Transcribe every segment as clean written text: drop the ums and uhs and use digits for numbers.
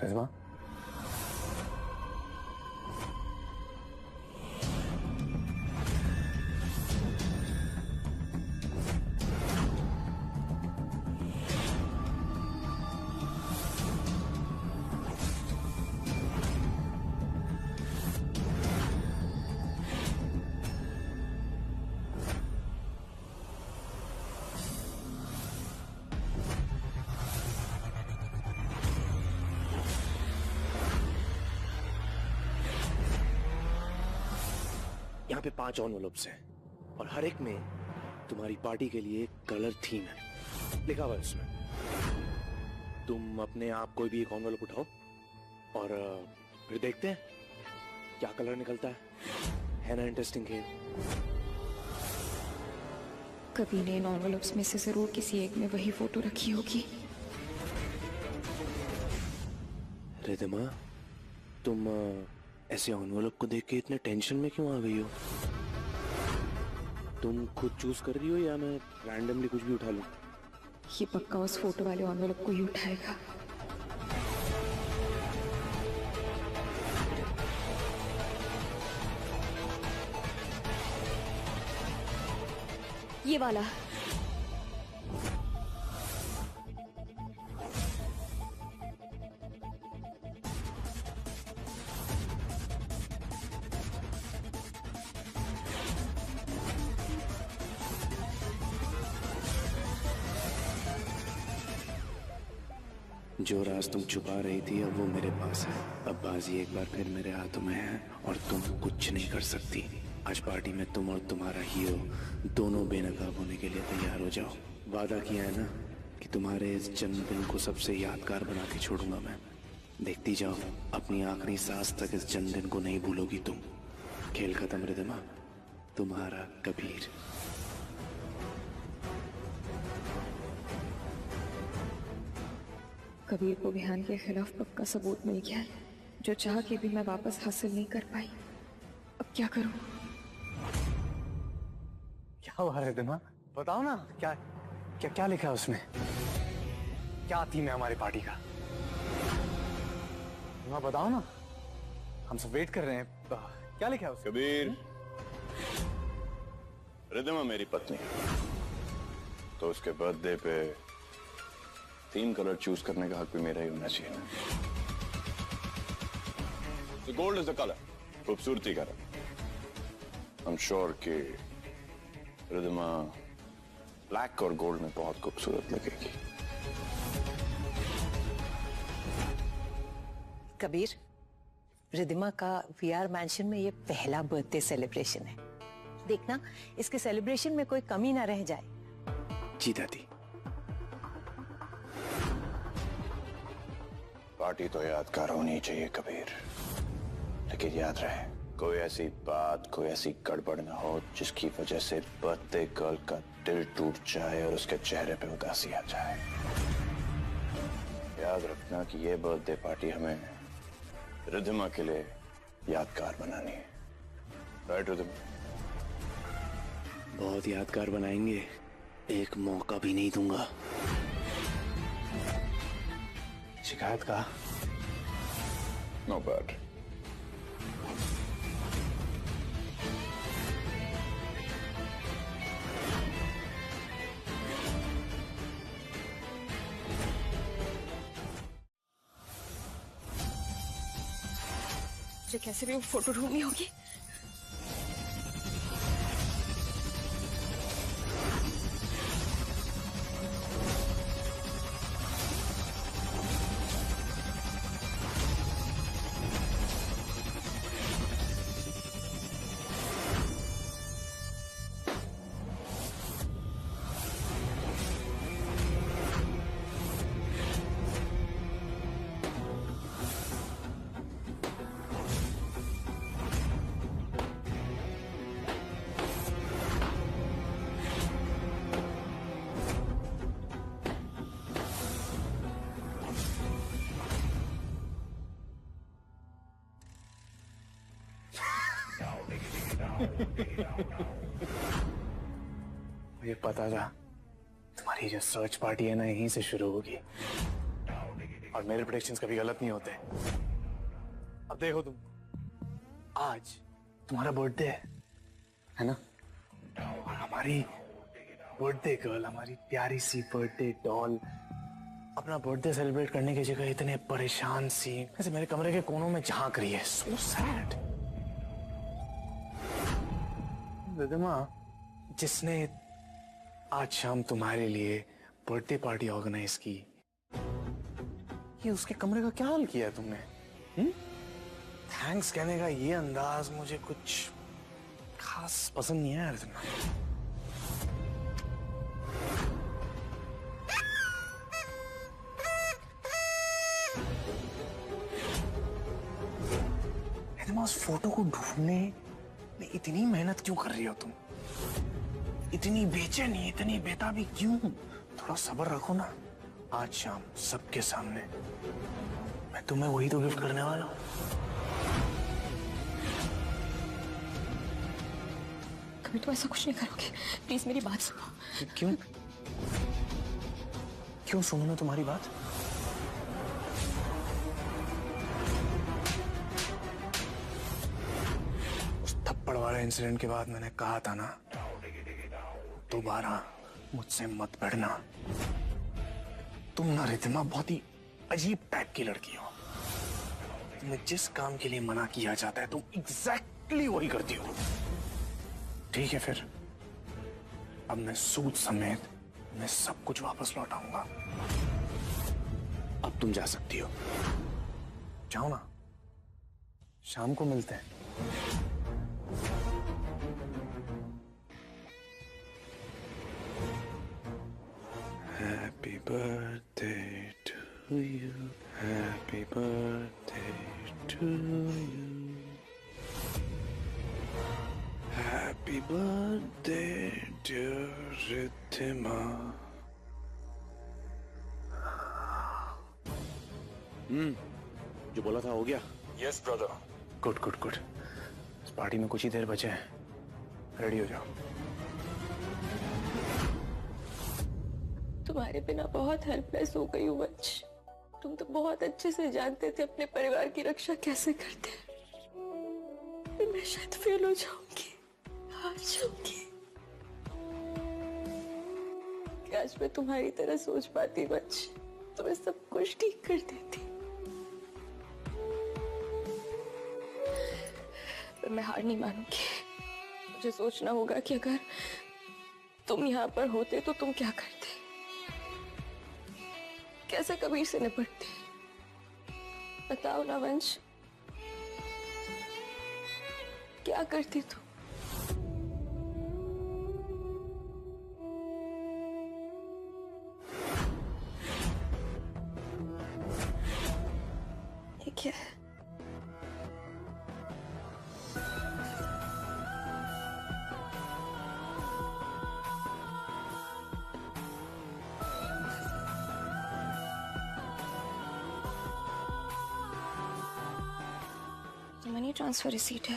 रिजवा, यहाँ पे 5 एनवलप्स हैं और हर एक में तुम्हारी पार्टी के लिए कलर थीम है लिखा हुआ है उसमें। तुम अपने आप कोई भी एक एनवलप उठाओ और फिर देखते हैं क्या कलर निकलता है ना इंटरेस्टिंग खेल। कभी ने इन एनवलप्स में से जरूर किसी एक में वही फोटो रखी होगी। रिधिमा, तुम ऐसे एनवलप को देख के इतने टेंशन में क्यों आ गई हो? तुम खुद चूज कर रही हो या मैं रैंडमली कुछ भी उठा लूं? ये पक्का उस फोटो वाले एनवलप को ही उठाएगा। ये वाला। जो राज तुम छुपा रही थी अब वो मेरे पास है। अब बाजी एक बार फिर मेरे हाथों में है और तुम कुछ नहीं कर सकती। आज पार्टी में तुम और तुम्हारा हीरो दोनों बेनकाब होने के लिए तैयार हो जाओ। वादा किया है ना कि तुम्हारे इस जन्मदिन को सबसे यादगार बना के छोड़ूंगा मैं। देखती जाओ, अपनी आखिरी सांस तक इस जन्मदिन को नहीं भूलोगी तुम। खेल खत्म रिधिमा, तुम्हारा कबीर। कबीर को विहान के खिलाफ पक्का सबूत मिल गया है, जो चाह के भी मैं वापस हासिल नहीं कर पाई। अब क्या करूं? क्या हुआ रिधिमा, बताओ ना। क्या क्या क्या लिखा है उसमें? क्या थीम है हमारी पार्टी का? रिधिमा बताओ ना, हम सब वेट कर रहे हैं। क्या लिखा है उसमें? कबीर, रिधिमा मेरी पत्नी तो उसके बर्थडे पे थीम कलर चूज करने का हक भी मेरा ही होना चाहिए ना। The gold is the color, खूबसूरती का रंग। I'm sure कि रिधिमा ब्लैक और गोल्ड में बहुत खूबसूरत लगेगी। कबीर, रिधिमा का वीआर मैंशन में ये पहला बर्थडे सेलिब्रेशन है। देखना इसके सेलिब्रेशन में कोई कमी ना रह जाए। जी दादी। पार्टी तो यादगार होनी चाहिए कबीर, लेकिन याद रहे कोई ऐसी बात, कोई ऐसी गड़बड़ ना हो जिसकी वजह से बर्थडे गर्ल का दिल टूट जाए और उसके चेहरे पे उदासी आ जाए। याद रखना कि ये बर्थडे पार्टी हमें रिधिमा के लिए यादगार बनानी है। राइट रिधिमा? बहुत यादगार बनाएंगे, एक मौका भी नहीं दूंगा शिकायत का। No bad. मुझे कैसे भी वो फोटो ढूंढनी होगी। मुझे पता था तुम्हारी जो सर्च पार्टी है ना यहीं से शुरू होगी। और मेरे प्रेडिक्शंस कभी गलत नहीं होते। अब देखो तुम, आज तुम्हारा बर्थडे है ना, और हमारी बर्थडे गर्ल, हमारी प्यारी सी बर्थडे डॉल अपना बर्थडे सेलिब्रेट करने की जगह इतने परेशान सी ऐसे मेरे कमरे के कोनों में झांक रही है। So sad. रिद्धिमा, जिसने आज शाम तुम्हारे लिए बर्थडे पार्टी ऑर्गेनाइज की, ये उसके कमरे का क्या हाल किया है तुमने? थैंक्स कहने का ये अंदाज मुझे कुछ खास पसंद नहीं है रिद्धिमा। उस फोटो को ढूंढने में इतनी मेहनत क्यों कर रही हो तुम? इतनी बेचैनी, इतनी बेताबी क्यों? थोड़ा सब्र रखो ना। आज शाम सबके सामने मैं तुम्हें वही तो गिफ्ट करने वाला हूं। कभी तुम ऐसा कुछ नहीं करोगे, प्लीज मेरी बात सुनो। क्यों क्यों सुनूं मैं तुम्हारी बात? थप्पड़ वाले इंसिडेंट के बाद मैंने कहा था ना, दोबारा मुझसे मत भिड़ना। तुम ना रिद्धिमा बहुत ही अजीब टाइप की लड़की हो। तुम्हें जिस काम के लिए मना किया जाता है तुम एग्जैक्टली वही करती हो। ठीक है फिर, अब मैं सूद समेत मैं सब कुछ वापस लौटाऊंगा। अब तुम जा सकती हो। जाओ ना, शाम को मिलते हैं। Happy birthday to you. Happy birthday to you. Happy birthday, dear Riddhima. जो बोला था हो गया? Yes brother. Good good good. इस पार्टी में कुछ ही देर बचे हैं, रेडी हो जाओ। तुम्हारे बिना बहुत हेल्पलेस हो गई हूँ वंश। तुम तो बहुत अच्छे से जानते थे अपने परिवार की रक्षा कैसे करते हैं। मैं शायद फेल हो जाऊंगी, हार जाऊंगी। काश मैं तुम्हारी तरह सोच पाती वंश, तो मैं सब कुछ ठीक कर देती। पर मैं हार नहीं मानूंगी। मुझे सोचना होगा कि अगर तुम यहाँ पर होते तो तुम क्या करते, कैसे कबीर से निपटते। बताओ ना वंश, क्या करती तू? ये क्या है? मनी ट्रांसफर रिसीट है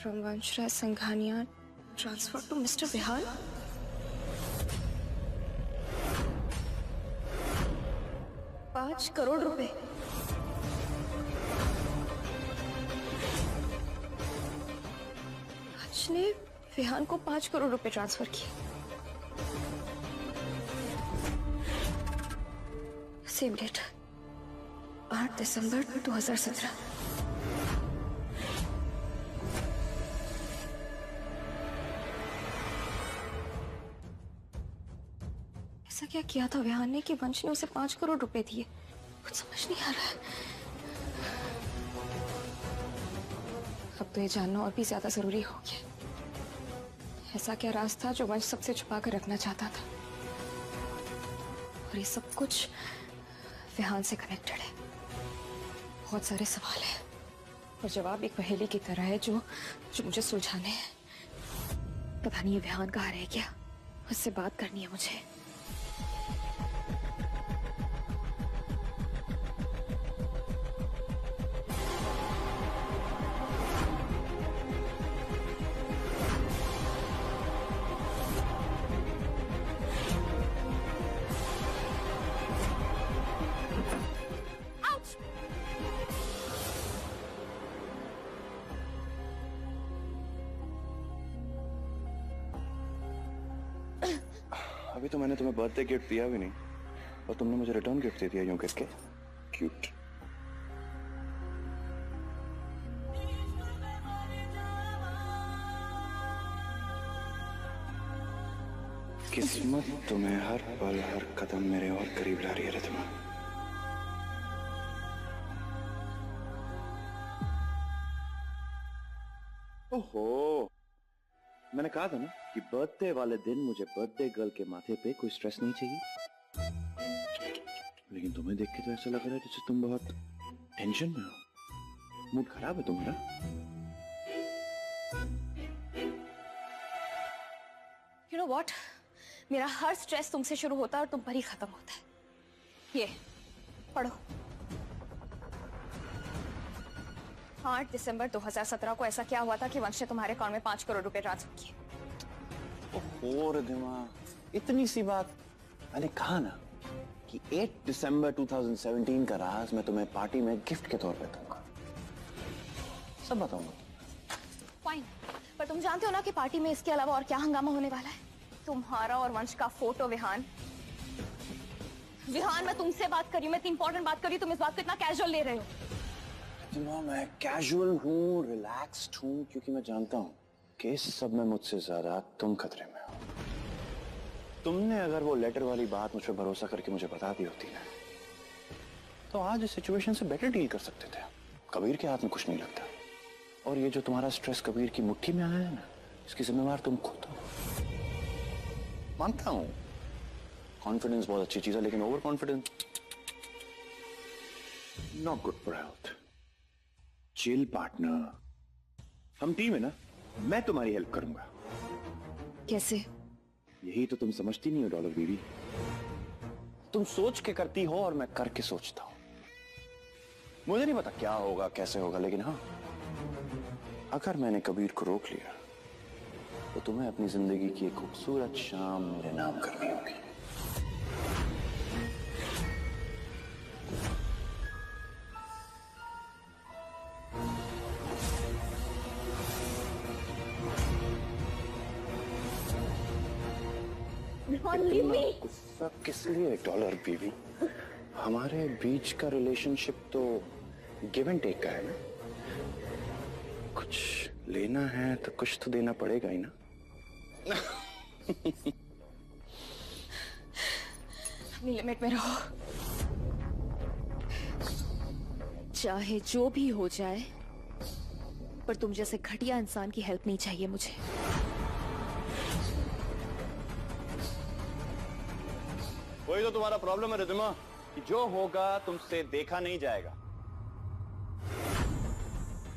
from Vanshraj Sanghania, transfer to mister Vihan. ₹5 crore. Vansh ने विहान को ₹5 करोड़ ट्रांसफर किए। सेम डेट 8 दिसंबर 2017। ऐसा क्या किया था विहान ने कि वंश ने उसे ₹5 करोड़ दिए? कुछ समझ नहीं आ रहा है। अब तो ये जानना और भी ज्यादा जरूरी हो गया। ऐसा क्या राज था जो वंश सबसे छुपा कर रखना चाहता था? और ये सब कुछ विहान से कनेक्टेड है। बहुत सारे सवाल हैं और जवाब एक पहेली की तरह है जो मुझे सुलझाने हैं। पता नहीं ये विहान कहाँ रह गया, उससे बात करनी है मुझे। अभी तो मैंने तुम्हें बर्थडे गिफ्ट दिया भी नहीं और तुमने मुझे रिटर्न गिफ्ट दे दिया यूं करके। क्यूट। किस्मत तुम्हें हर पल हर कदम मेरे और करीब ला रही है रिद्धिमा। ओहो, मैंने कहा था ना कि बर्थडे वाले दिन मुझे बर्थडे गर्ल के माथे पे कोई स्ट्रेस नहीं चाहिए, लेकिन तुम्हें देख के तो ऐसा लग रहा है जैसे तुम बहुत टेंशन में हो। मूड खराब है तुम्हारा। You know what? मेरा हर स्ट्रेस तुमसे शुरू होता है और तुम पर ही खत्म होता है। ये पढ़ो। 8 दिसंबर 2017 को ऐसा क्या हुआ था कि वंश ने तुम्हारे अकाउंट में 5 करोड़ रुपए ट्रांसफर किए? ओहो रिद्धिमा, इतनी सी बात। मैंने कहा ना कि 8 दिसंबर 2017 का राज मैं तुम्हें पार्टी में गिफ्ट के तौर पे दूंगा। सब बताऊंगा। फाइन, पर तुम जानते हो ना कि पार्टी में इसके अलावा और क्या हंगामा होने वाला है? तुम्हारा और वंश का फोटो। विहान, मैं तुमसे बात कर रही हूँ, मैं इतनी इंपॉर्टेंट बात कर रही हूँ, तुम इस बात को इतना कैजुअल ले रहे हो। मैं कैजुअल हूँ, रिलैक्स्ड हूँ, क्योंकि मैं जानता हूँ कि इस सब में मुझसे ज्यादा तुम खतरे में हो। तुमने अगर वो लेटर वाली बात मुझ पर भरोसा करके मुझे बता दी होती ना, तो आज इस सिचुएशन से बेटर डील कर सकते थे। कबीर के हाथ में कुछ नहीं लगता, और ये जो तुम्हारा स्ट्रेस कबीर की मुट्ठी में आया है ना, इसकी जिम्मेवार तुम खुद हो। मानता हूँ कॉन्फिडेंस बहुत अच्छी चीज है, लेकिन over confidence not good for health. Chill partner, हम टीम है ना, मैं तुम्हारी हेल्प करूंगा। कैसे? यही तो तुम समझती नहीं हो डॉलर बीवी। तुम सोच के करती हो और मैं करके सोचता हूं। मुझे नहीं पता क्या होगा कैसे होगा, लेकिन हाँ, अगर मैंने कबीर को रोक लिया तो तुम्हें अपनी जिंदगी की एक खूबसूरत शाम मेरे नाम करनी होगी। गुस्सा किस लिए डॉलर बीवी? हमारे बीच का रिलेशनशिप तो गिव एंड टेक का है ना। कुछ लेना है तो कुछ तो देना पड़ेगा ही ना। अपनी लिमिट में रहो। चाहे जो भी हो जाए, पर तुम जैसे घटिया इंसान की हेल्प नहीं चाहिए मुझे। वही तो तुम्हारा प्रॉब्लम है रिद्धिमा, कि जो होगा तुमसे देखा नहीं जाएगा।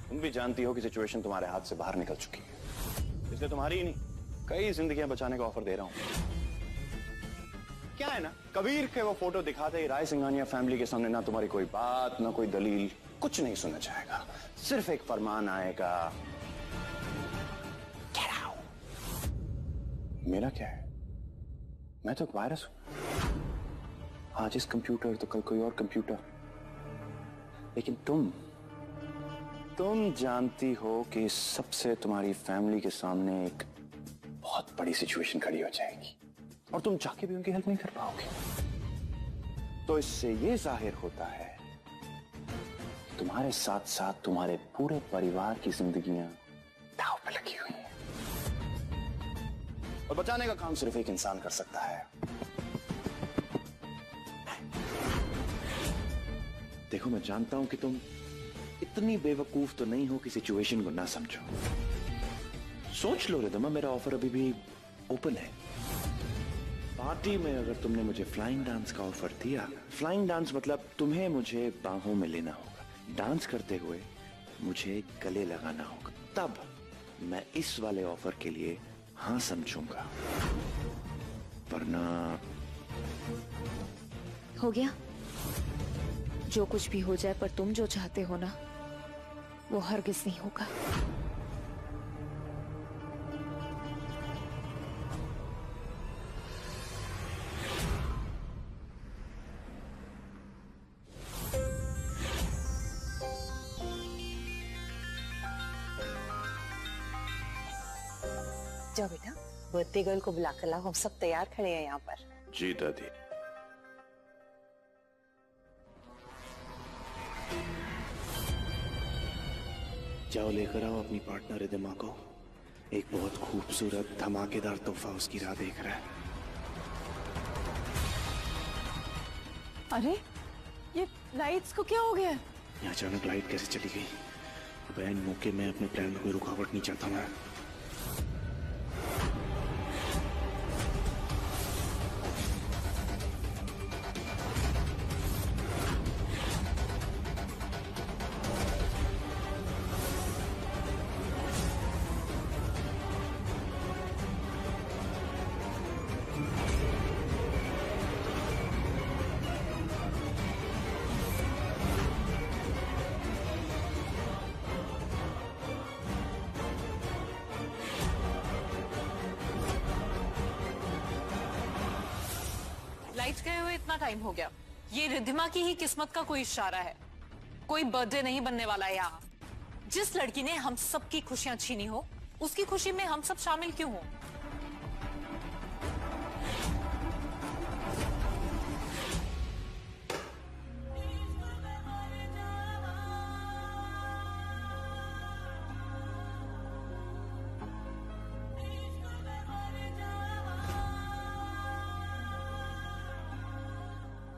तुम भी जानती हो कि सिचुएशन तुम्हारे हाथ से बाहर निकल चुकी है, इसलिए तुम्हारी ही नहीं कई जिंदगियां बचाने का ऑफर दे रहा हूं। क्या है ना, कबीर के वो फोटो दिखाते ही राय सिंघानिया फैमिली के सामने ना तुम्हारी कोई बात ना कोई दलील, कुछ नहीं सुना जाएगा। सिर्फ एक फरमान आएगा, Get out! मेरा क्या है, मैं तो एक वायरस हूं। आज इस कंप्यूटर तो कल कोई और कंप्यूटर। लेकिन तुम जानती हो कि इस सबसे तुम्हारी फैमिली के सामने एक बहुत बड़ी सिचुएशन खड़ी हो जाएगी और तुम चाह के भी उनकी हेल्प नहीं कर पाओगे। तो इससे ये जाहिर होता है तुम्हारे साथ साथ तुम्हारे पूरे परिवार की जिंदगियां दांव पे लगी हुई हैं, और बचाने का काम सिर्फ एक इंसान कर सकता है। देखो, मैं जानता हूं कि तुम इतनी बेवकूफ तो नहीं हो कि सिचुएशन को ना समझो। सोच लो रिद्धिमा, मेरा ऑफर अभी भी ओपन है। पार्टी में अगर तुमने मुझे फ्लाइंग डांस का ऑफर दिया, फ्लाइंग डांस मतलब तुम्हें मुझे बाहों में लेना होगा, डांस करते हुए मुझे गले लगाना होगा, तब मैं इस वाले ऑफर के लिए हाँ समझूंगा, वरना हो गया। जो कुछ भी हो जाए, पर तुम जो चाहते हो ना, वो हरगिज नहीं होगा। जाओ बेटा। बर्थडे गर्ल को बुला कर लाओ, हम सब तैयार खड़े हैं यहाँ पर। जी दादी। जाओ लेकर आओ अपनी पार्टनर रिदिमा को। एक बहुत खूबसूरत धमाकेदार तोहफा उसकी राह देख रहा है। अरे ये लाइट्स को क्या हो गया? यहाँ अचानक लाइट कैसे चली गई? बहन मौके में अपने प्लान में कोई रुकावट नहीं चाहता मैं। लाइट गए हुए इतना टाइम हो गया। ये रिद्धिमा की ही किस्मत का कोई इशारा है। कोई बर्थडे नहीं बनने वाला है यहाँ। जिस लड़की ने हम सबकी खुशियां छीनी हो, उसकी खुशी में हम सब शामिल क्यों हो?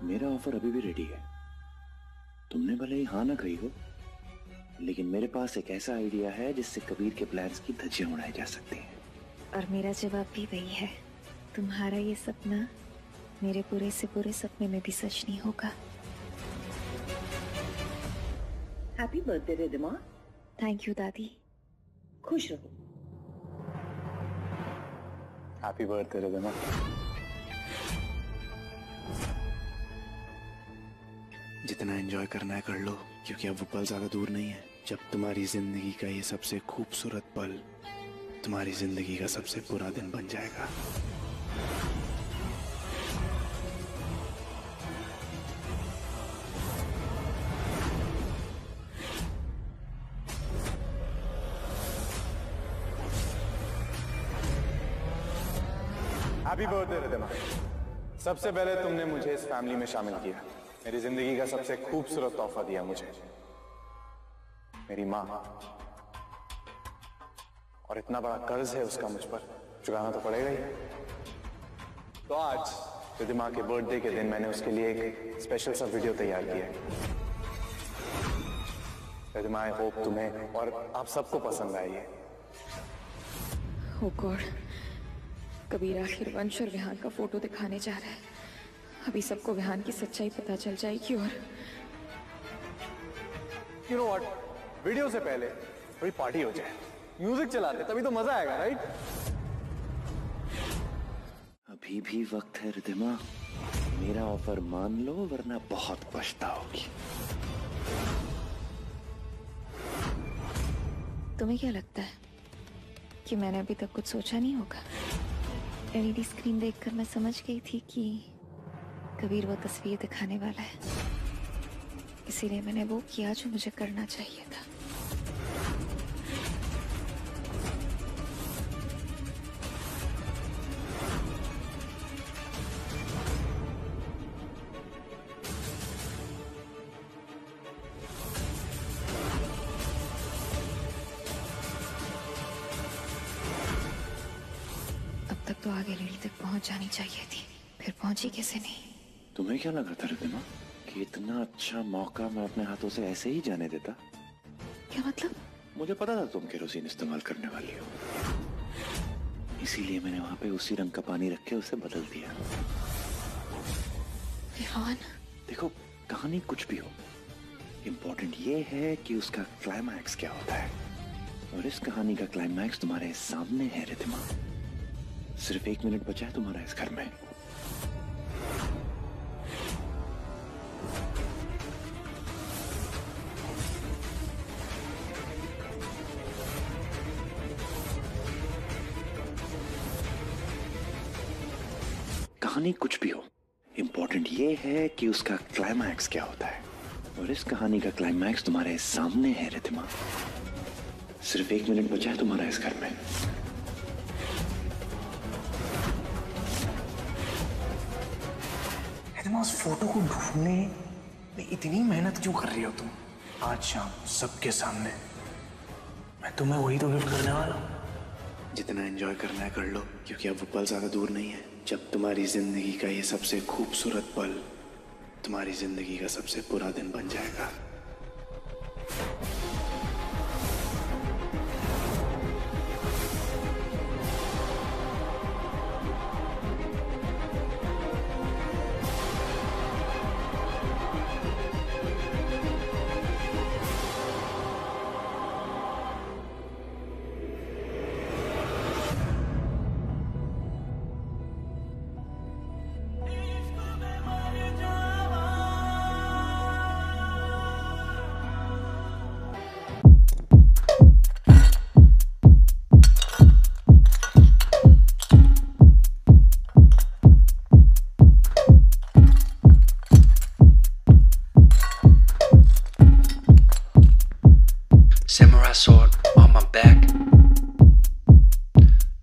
मेरा ऑफर अभी भी रेडी है। तुमने भले ही हाँ ना कही हो, लेकिन मेरे पास एक ऐसा आइडिया है जिससे कबीर के प्लान्स की धज्जियां उड़ाई जा सकती हैं। और मेरा जवाब भी वही है, तुम्हारा ये सपना मेरे पूरे से पूरे सपने में भी सच नहीं होगा। Happy birthday Ridhima. Thank you दादी। खुश रहो। Happy birthday Ridhima. जितना एंजॉय करना है कर लो, क्योंकि अब वो पल ज्यादा दूर नहीं है जब तुम्हारी जिंदगी का ये सबसे खूबसूरत पल तुम्हारी जिंदगी का सबसे बुरा दिन बन जाएगा। Happy birthday Ridhima. सबसे पहले तुमने मुझे इस फैमिली में शामिल किया, मेरी जिंदगी का सबसे खूबसूरत तोहफा दिया मुझे, मेरी माँ। और इतना बड़ा कर्ज है उसका मुझ पर, चुकाना तो पड़ेगा ही। तो आज रिदिमा के बर्थडे के दिन मैंने उसके लिए एक स्पेशल सा वीडियो तैयार किया है। रिदिमा, आई होप तुम्हें और आप सबको पसंद आई है। ओ गॉड, कबीर आखिर वंश और विहान का फोटो दिखाने जा रहा है। अभी सबको विहान की सच्चाई पता चल जाएगी और You know what? वीडियो से पहले थोड़ी पार्टी हो जाए, म्यूजिक चलाते, तभी तो मजा आएगा, राइट? अभी भी वक्त है रिदिमा, मेरा ऑफर मान लो वरना बहुत पछताओगी। तुम्हें क्या लगता है कि मैंने अभी तक कुछ सोचा नहीं होगा? एलईडी स्क्रीन देखकर मैं समझ गई थी कि कबीर वो तस्वीर दिखाने वाला है, इसीलिए मैंने वो किया जो मुझे करना चाहिए था। अब तक तो आगे लीड तक पहुंच जानी चाहिए थी, फिर पहुंची कैसे नहीं? तुम्हें क्या लगा था रिदिमा कि इतना अच्छा मौका मैं अपने हाथों से ऐसे ही जाने देता? क्या मतलब? मुझे पता था तुम केरोसिन इस्तेमाल करने वाली हो, इसीलिए मैंने वहां पे उसी रंग का पानी रख के उसे बदल दिया। विहान, देखो, कहानी कुछ भी हो, इम्पोर्टेंट ये है कि उसका क्लाइमैक्स क्या होता है, और इस कहानी का क्लाइमैक्स तुम्हारे सामने है रिदिमा। सिर्फ 1 मिनट बचा है तुम्हारा इस घर में। कहानी कुछ भी हो, इम्पोर्टेंट ये है कि उसका क्लाइमैक्स क्या होता है, और इस कहानी का क्लाइमैक्स तुम्हारे सामने है रिदिमा। सिर्फ 1 मिनट बचा है तुम्हारा इस घर में। उस फोटो को ढूंढने में इतनी मेहनत क्यों कर रही हो तुम? आज शाम सबके सामने मैं तुम्हें वही तो गिफ्ट करने वाला हूँ। जितना एंजॉय करना है कर लो, क्योंकि अब वो पल ज्यादा दूर नहीं है जब तुम्हारी जिंदगी का ये सबसे खूबसूरत पल तुम्हारी जिंदगी का सबसे बुरा दिन बन जाएगा। Samurai sword on my back.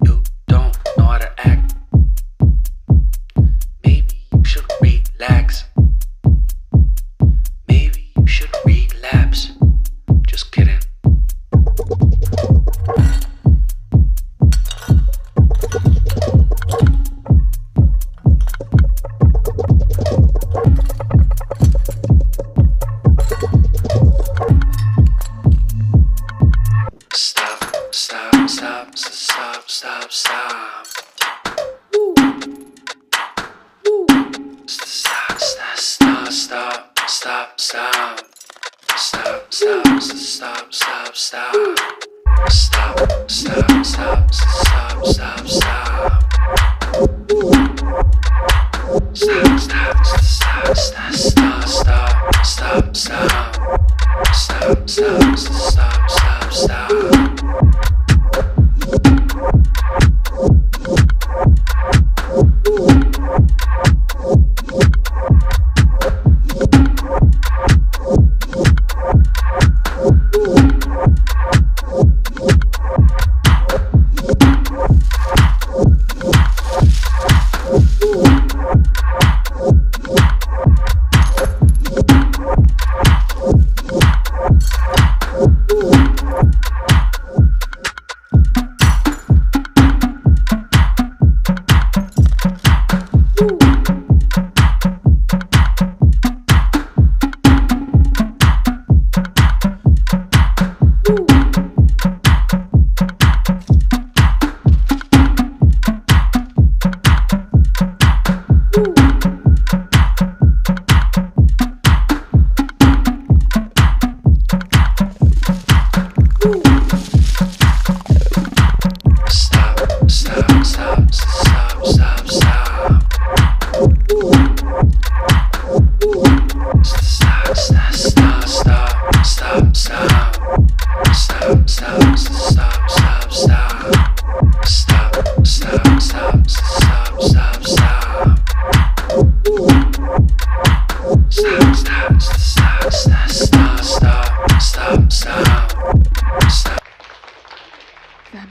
You don't know how to act. Maybe you should relax. Maybe you should relapse. Just kidding.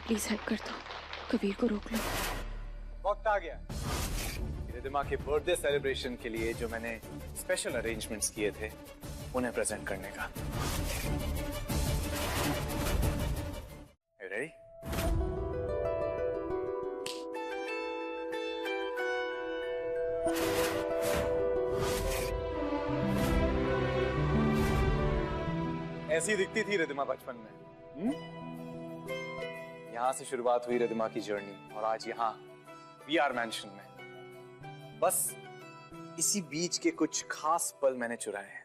Please help कर दो, कबीर को रोक लो। वक्त आ गया रिद्धिमा के बर्थडे सेलिब्रेशन के लिए जो मैंने स्पेशल अरेंजमेंट्स किए थे उन्हें प्रेजेंट करने का। रेडी? ऐसी दिखती थी रिद्धिमा बचपन में। यहां से शुरुआत हुई रिद्धिमा की जर्नी और आज यहां वीआर मैंशन में बस इसी बीच के कुछ खास पल मैंने चुराए हैं।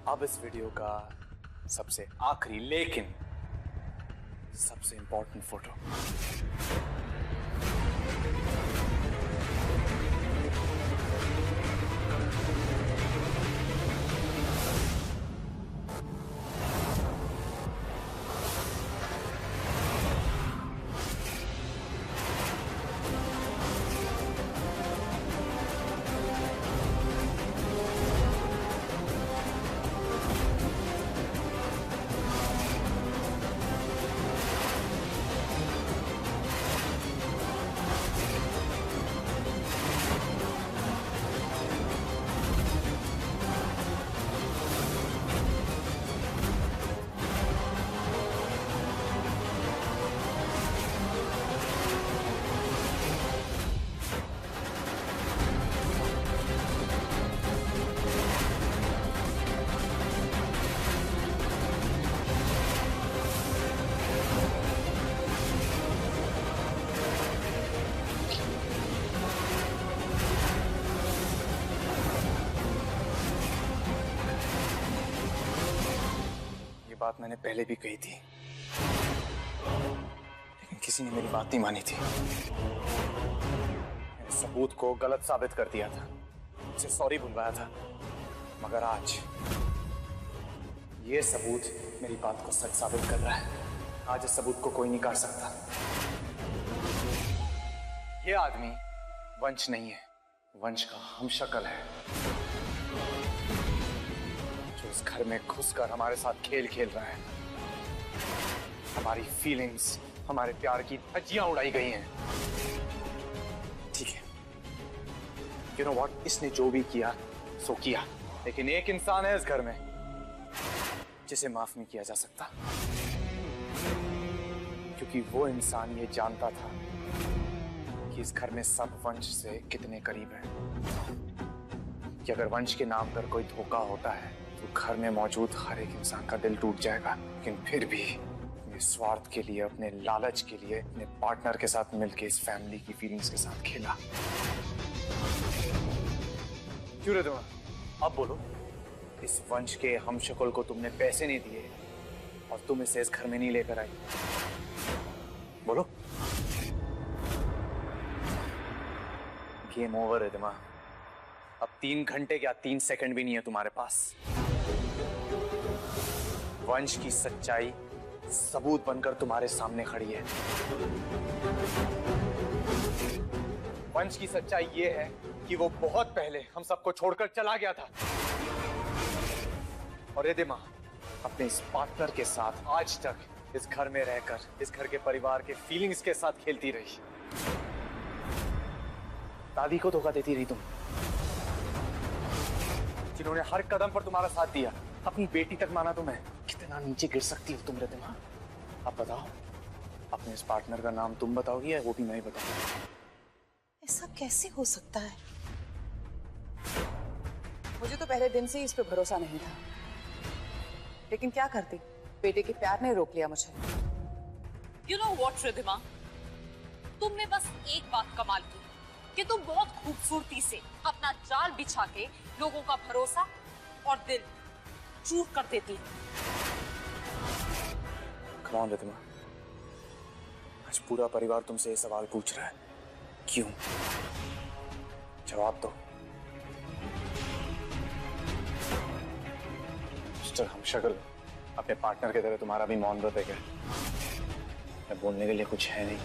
अब इस वीडियो का सबसे आखिरी लेकिन सबसे इंपॉर्टेंट फोटो। बात मैंने पहले भी कही थी, लेकिन किसी ने मेरी बात नहीं मानी थी। मैंने सबूत को गलत साबित कर दिया था, उसे सॉरी बुलवाया था, मगर आज ये सबूत मेरी बात को सच साबित कर रहा है। आज इस सबूत को कोई नहीं काट सकता। ये आदमी वंश नहीं है, वंश का हमशक्ल है, जो इस घर में घुसकर हमारे साथ खेल खेल रहा है। हमारी फीलिंग्स, हमारे प्यार की धज्जियां उड़ाई गई हैं। ठीक है, यू नो व्हाट, इसने जो भी किया सो किया, लेकिन एक इंसान है इस घर में जिसे माफ नहीं किया जा सकता, क्योंकि वो इंसान ये जानता था कि इस घर में सब वंश से कितने करीब हैं, कि अगर वंश के नाम पर कोई धोखा होता है तो घर में मौजूद हर एक इंसान का दिल टूट जाएगा। लेकिन फिर भी अपने स्वार्थ के लिए, अपने लालच के लिए, अपने पार्टनर के साथ मिलकर इस फैमिली की फीलिंग्स के साथ खेला। क्यों रे तुम? अब बोलो, इस वंश के हमशक्ल को तुमने पैसे नहीं दिए और तुम इसे इस घर में नहीं लेकर आई। बोलो। गेम ओवर है रिद्धिमा। अब 3 घंटे क्या 3 सेकंड भी नहीं है तुम्हारे पास। वंश की सच्चाई सबूत बनकर तुम्हारे सामने खड़ी है। वंश की सच्चाई ये है कि वो बहुत पहले हम सबको छोड़कर चला गया था, और रिद्धिमा अपने इस पार्टनर के साथ आज तक इस घर में रहकर इस घर के परिवार के फीलिंग्स के साथ खेलती रही। दादी को धोखा देती रही तुम, जिन्होंने हर कदम पर तुम्हारा साथ दिया, अपनी बेटी तक माना तुम्हें। कितना नीचे गिर सकती हो तुम रिद्धिमा? अब बताओ, अपने इस पार्टनर का नाम तुम बताओगी या वो भी मैं ही बताऊंगा? ऐसा कैसे हो सकता है? मुझे तो पहले दिन से ही इस पे भरोसा नहीं था, लेकिन क्या करती, बेटे के प्यार ने रोक लिया मुझे। You know what, रिद्धिमा, तुमने बस एक बात कमाल की कि तुम बहुत खूबसूरती से अपना जाल बिछा के लोगों का भरोसा और दिल चूर कर देती है। Come on, रिद्धिमा, आज पूरा परिवार तुमसे ये सवाल पूछ रहा है, क्यों? जवाब दो। मिस्टर हमशक्ल, अपने पार्टनर की तरह तुम्हारा भी मौन व्रत है क्या? मैं बोलने के लिए कुछ है नहीं।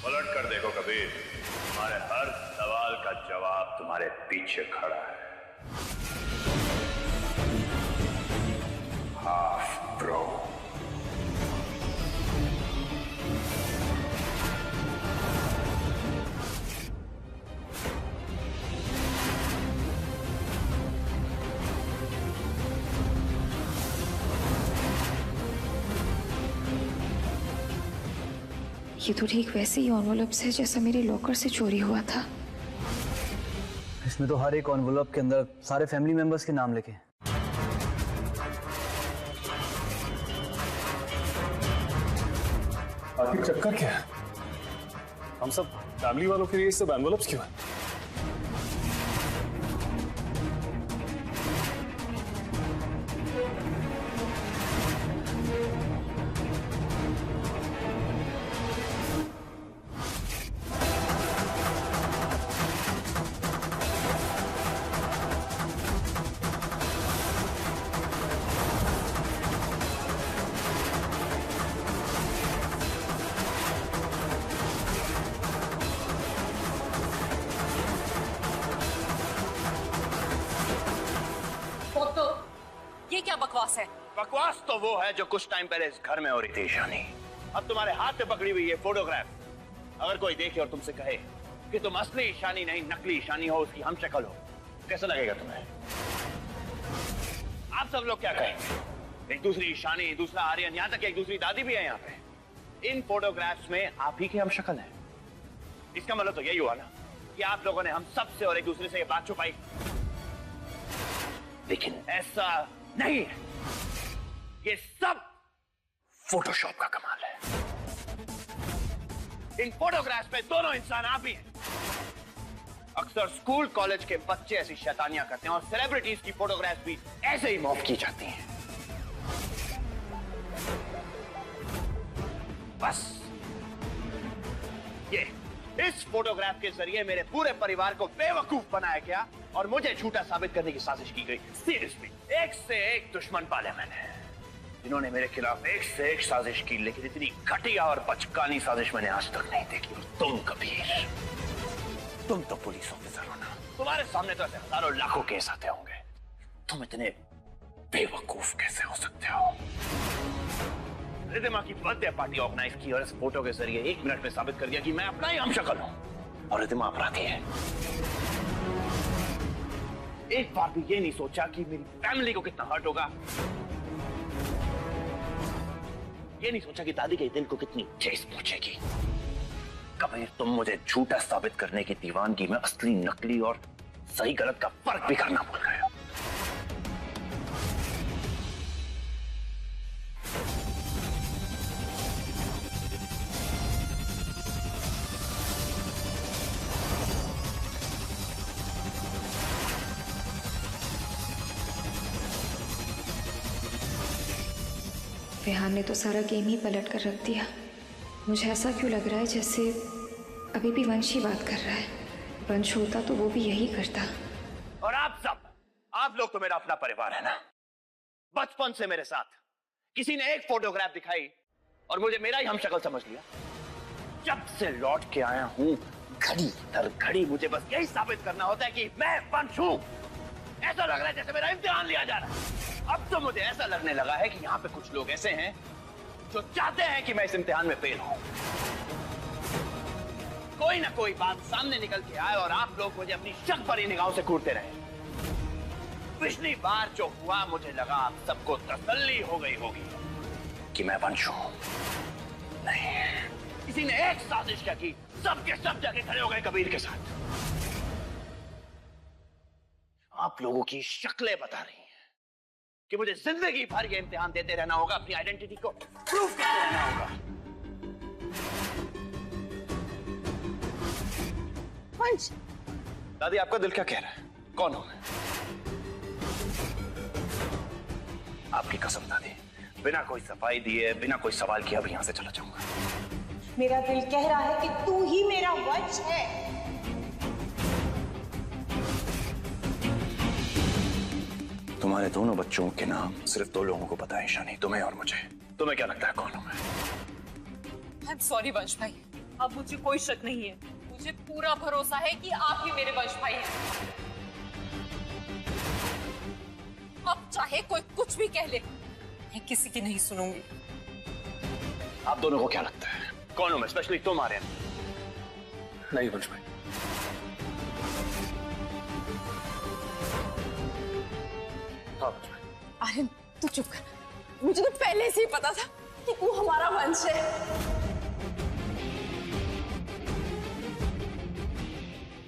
पलट कर देखो कबीर, तुम्हारे हर सवाल का जवाब तुम्हारे पीछे खड़ा है। Half bro. ये तो ठीक वैसे ही एनवलप है जैसा मेरे लॉकर से चोरी हुआ था। इसमें तो हर एक एनवलप के अंदर सारे फैमिली मेंबर्स के नाम लिखे हैं। आखिर चक्कर क्या है? हम सब फैमिली वालों के लिए ये सब एनवलप्स क्यों है? ये क्या बकवास है? बकवास तो वो है जो कुछ टाइम पहले इस घर में हो रही थी ईशानी। अब तुम्हारे हाथ में पकड़ी हुई ये फोटोग्राफ अगर कोई देखे और तुमसे कहे कि तुम असली ईशानी नहीं नकली ईशानी हो, उसकी हमशक्ल हो, कैसा लगेगा तुम्हें? आप सब लोग क्या कहेंगे? एक दूसरी ईशानी, दूसरा आर्यन, यहाँ तक एक दूसरी दादी भी है यहाँ पे। इन फोटोग्राफ्स में आप ही की हमशक्ल है। इसका मतलब तो यही हुआ ना कि आप लोगों ने हम सबसे और एक दूसरे से ये बात छुपाई, लेकिन ऐसा नहीं है। ये सब फोटोशॉप का कमाल है। इन फोटोग्राफ्स में दोनों इंसान आप ही हैं। अक्सर स्कूल कॉलेज के बच्चे ऐसी शैतानियां करते हैं और सेलिब्रिटीज की फोटोग्राफ्स भी ऐसे ही मॉफ की जाती हैं। बस ये इस फोटोग्राफ के जरिए मेरे पूरे परिवार को बेवकूफ बनाया गया और मुझे झूठा साबित करने की साजिश की गई। सीरियसली, एक से एक दुश्मन पाले मैंने, जिन्होंने मेरे खिलाफ एक से एक साजिश की, लेकिन इतनी घटिया और बचकानी साजिश मैंने आज तक नहीं देखी। और तुम कबीर, तुम तो पुलिस ऑफिसर हो ना, तुम्हारे सामने तो ऐसे हजारों लाखों केस आते होंगे, तुम इतने बेवकूफ कैसे हो सकते हो? रिद्धिमा की बर्थडे पार्टी ऑर्गेनाइज की और इस फोटो के जरिए 1 मिनट में साबित कर दिया कि मैं अपना ही हमशक्ल हूं और रिद्धिमा अपराधी है। एक बार भी ये नहीं सोचा कि मेरी फैमिली को कितना हर्ट होगा, ये नहीं सोचा कि दादी के दिल को कितनी ठेस पहुंचेगी। कबीर, तुम मुझे झूठा साबित करने की दीवानगी में असली नकली और सही गलत का फर्क भी करना भूल गए हो। विहान ने तो सारा गेम ही पलट कर रख दिया। मुझे ऐसा क्यों लग रहा है जैसे अभी भी वंश ही बात कर रहा है। वंश होता तो वो भी यही करता। और आप सब, आप लोग तो मेरा अपना परिवार है ना। बचपन से मेरे साथ किसी ने एक फोटोग्राफ दिखाई और मुझे मेरा ही हमशक्ल समझ लिया। जब से लौट के आया हूं, घड़ी दर घड़ी मुझे बस यही साबित करना होता है कि मैं वंश हूं। ऐसा लग रहा है जैसे मेरा इम्तिहान लिया जा रहा है। अब तो मुझे ऐसा लगने लगा है कि यहाँ पे कुछ लोग ऐसे हैं जो चाहते हैं कि मैं इस इम्तिहान में फेल हूं। कोई ना कोई बात सामने निकल के आए और आप लोग मुझे अपनी शक भरी निगाहों से घूरते रहे। पिछली बार जो हुआ, मुझे लगा आप सबको तसल्ली हो गई होगी कि मैं वंश हूं। नहीं, किसी ने एक साजिश क्या की, सबके सब जाके खड़े हो गए कबीर के साथ। आप लोगों की शक्लें बता रही हैं कि मुझे जिंदगी भर ये इम्तिहान देते रहना होगा, अपनी आइडेंटिटी को प्रूव करते रहना होगा। वंश, दादी, आपका दिल क्या कह रहा है? कौन हूं मैं? आपकी कसम दादी, बिना कोई सफाई दिए, बिना कोई सवाल किए अभी यहां से चला जाऊंगा। मेरा दिल कह रहा है कि तू ही मेरा वंश है। तुम्हारे दोनों बच्चों के नाम सिर्फ 2 लोगों को पता है, ईशानी, तुम्हें और मुझे। तुम्हें क्या लगता है कौन हूं मैं? आई एम सॉरी वंश भाई, अब मुझे कोई शक नहीं है। मुझे पूरा भरोसा है कि आप ही मेरे वंश भाई हैं। अब चाहे कोई कुछ भी कह ले, मैं किसी की नहीं सुनूंगी। आप दोनों को क्या लगता है कौन हूं मैं? स्पेशली तुम आर्यन। नहीं वंश भाई, आर्यन, तू चुप कर। मुझे तो पहले से ही पता था कि तू हमारा वंश है।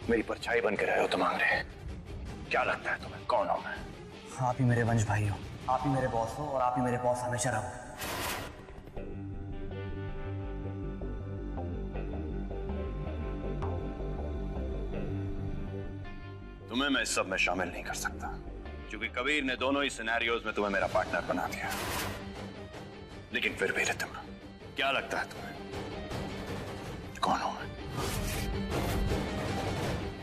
मेरी परछाई बन के रहे हो तुम आंगरे। क्या लगता है तुम्हें कौन हूं मैं? आप ही मेरे वंश भाई हो, आप ही मेरे बॉस हो और आप ही मेरे बॉस हमेशा रहो। तुम्हें मैं इस सब में शामिल नहीं कर सकता, क्योंकि कबीर ने दोनों ही सिनेरियोज में तुम्हें मेरा पार्टनर बना दिया। लेकिन फिर भी रिद्धिमा, क्या लगता है तुम्हें कौन हूं मैं?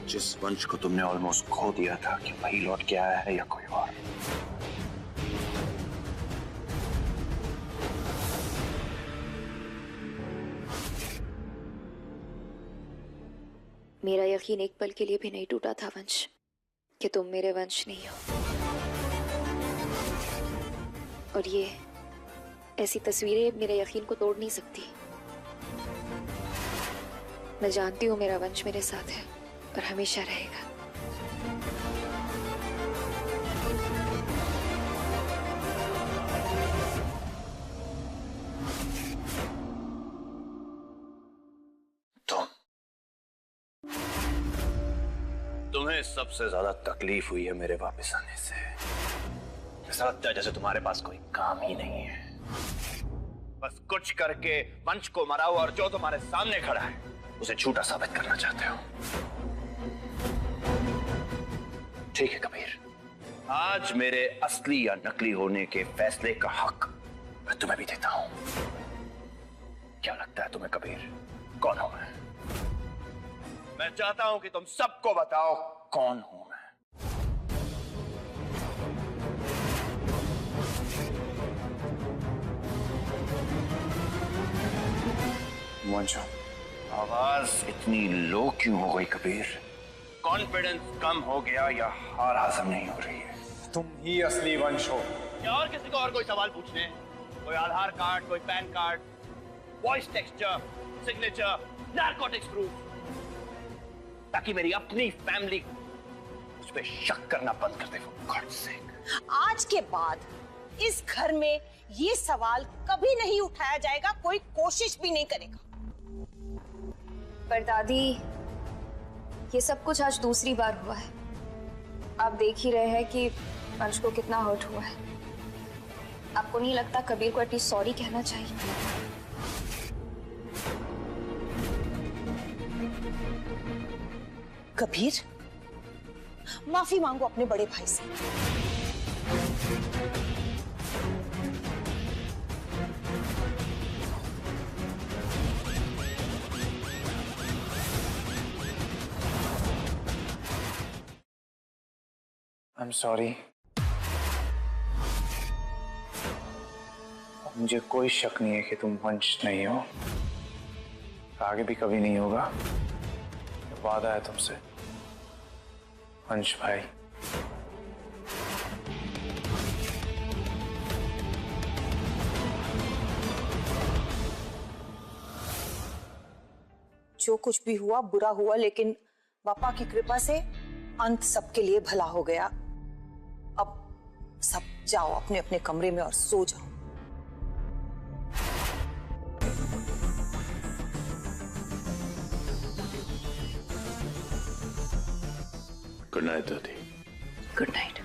जिस वंश को तुमने ऑलमोस्ट खो दिया था, कि वही लौट के आया है या कोई और? मेरा यकीन एक पल के लिए भी नहीं टूटा था वंश, कि तुम मेरे वंश नहीं हो। और ये ऐसी तस्वीरें मेरे यकीन को तोड़ नहीं सकती। मैं जानती हूँ मेरा वंश मेरे साथ है और हमेशा रहेगा। तुम तुम्हें सबसे ज्यादा तकलीफ हुई है मेरे वापस आने से। ऐसा लगता है जैसे तुम्हारे पास कोई काम ही नहीं है, बस कुछ करके वंश को मराओ और जो तुम्हारे सामने खड़ा है उसे झूठा साबित करना चाहते हो। ठीक है कबीर, आज मेरे असली या नकली होने के फैसले का हक मैं तुम्हें भी देता हूं। क्या लगता है तुम्हें कबीर, कौन हूं मैं? मैं चाहता हूं कि तुम सबको बताओ कौन हूं मैं। वंशो, आवाज इतनी लो क्यों हो गई कबीर? कॉन्फिडेंस कम हो गया या हार हासिल नहीं हो रही है? तुम ही असली वंश हो। या और किसी को और कोई सवाल पूछने? कोई आधार कार्ड, कोई pan card, voice texture, signature, narcotics proof, ताकि मेरी अपनी फैमिली उस पे शक करना बंद कर दे। गॉड सेक, आज के बाद इस घर में ये सवाल कभी नहीं उठाया जाएगा, कोई कोशिश भी नहीं करेगा। पर दादी, ये सब कुछ आज दूसरी बार हुआ है। आप देख ही रहे हैं कि वंश को कितना हर्ट हुआ है। आपको नहीं लगता कबीर को एटलीस्ट सॉरी कहना चाहिए? कबीर, माफी मांगो अपने बड़े भाई से। I'm sorry। मुझे कोई शक नहीं है कि तुम वंश नहीं हो, आगे भी कभी नहीं होगा। वादा है तुमसे वंश भाई। जो कुछ भी हुआ बुरा हुआ, लेकिन बापा की कृपा से अंत सबके लिए भला हो गया। अब सब जाओ अपने अपने कमरे में और सो जाओ। गुड नाइट दादी। Good night.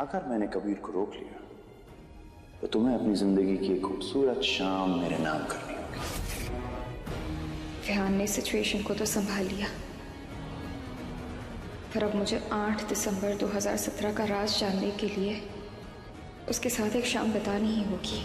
अगर मैंने कबीर को रोक लिया तो तुम्हें अपनी जिंदगी की एक खूबसूरत शाम मेरे नाम करनी होगी। विहान ने सिचुएशन को तो संभाल लिया, पर अब मुझे 8 दिसंबर 2017 का राज जानने के लिए उसके साथ एक शाम बितानी ही होगी।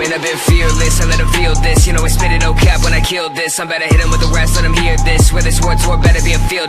Man, I've been fearless, I let them feel this. You know I spit it no cap when I kill this. I'm better hit him with the rest, let them hear this. Where this war better be a field.